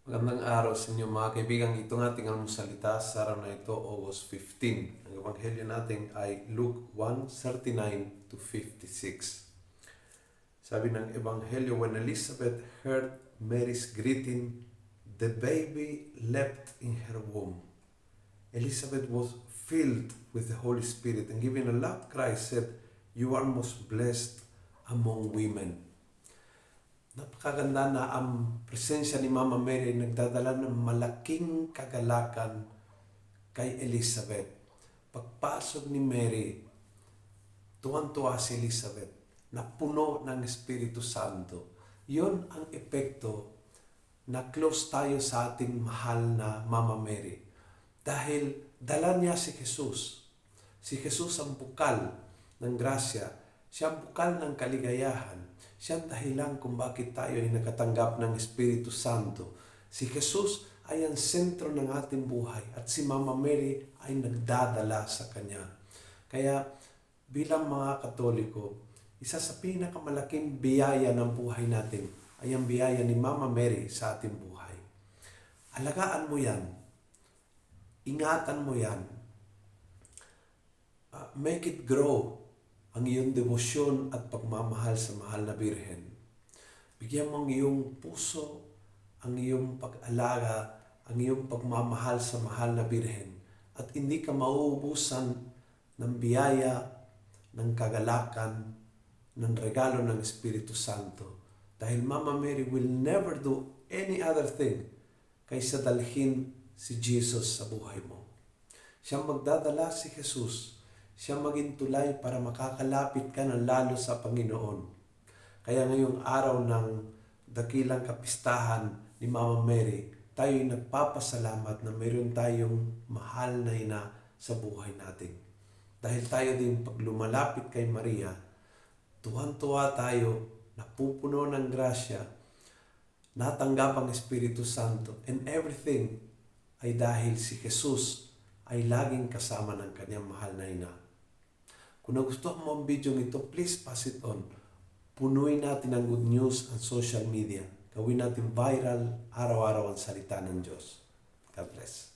Magandang araw sa inyo mga kaibigan. Itong ating almusalita sa araw na ito, August 15. Ang ebanghelyo natin ay Luke 1:39 to 56. Sabi ng ebanghelyo, when Elizabeth heard Mary's greeting, the baby leapt in her womb. Elizabeth was filled with the Holy Spirit and giving a loud cry said, "You are most blessed among women." Napakaganda na ang presensya ni Mama Mary nagdadala ng malaking kagalakan kay Elizabeth. Pagpasok ni Mary, tuwan-tuwa si Elizabeth na puno ng Espiritu Santo. Yon ang epekto na close tayo sa ating mahal na Mama Mary. Dahil dala niya si Jesus. Si Jesus ang bukal ng grasya. Siya ang bukal ng kaligayahan. Siya ang dahilan kung bakit tayo ay nakatanggap ng Espiritu Santo. Si Jesus ay ang sentro ng ating buhay at si Mama Mary ay nagdadala sa Kanya. Kaya bilang mga Katoliko, isa sa pinakamalaking biyaya ng buhay natin ay ang biyaya ni Mama Mary sa ating buhay. Alagaan mo yan. Ingatan mo yan. Make it grow ang iyong debosyon at pagmamahal sa mahal na Birhen. Bigyan mo ang iyong puso, ang iyong pag-alaga, ang iyong pagmamahal sa mahal na Birhen. At hindi ka mauubusan ng biyaya, ng kagalakan, ng regalo ng Espiritu Santo. Dahil Mama Mary will never do any other thing kaysa dalhin si Jesus sa buhay mo. Siyang magdadala si Jesus. Siya maging tulay para makakalapit ka ng lalo sa Panginoon. Kaya ngayong araw ng dakilang kapistahan ni Mama Mary, tayo'y nagpapasalamat na mayroon tayong mahal na ina sa buhay natin. Dahil tayo din pag lumalapit kay Maria, tuwan-tuwa tayo, napupuno ng grasya, natanggap ang Espiritu Santo, and everything ay dahil si Jesus ay laging kasama ng kanyang mahal na ina. Kung nagustuhan mo ang video ito, please pass it on. Punuin natin ang good news ang social media. Gawin natin viral araw-araw ang salita ng Diyos. God bless.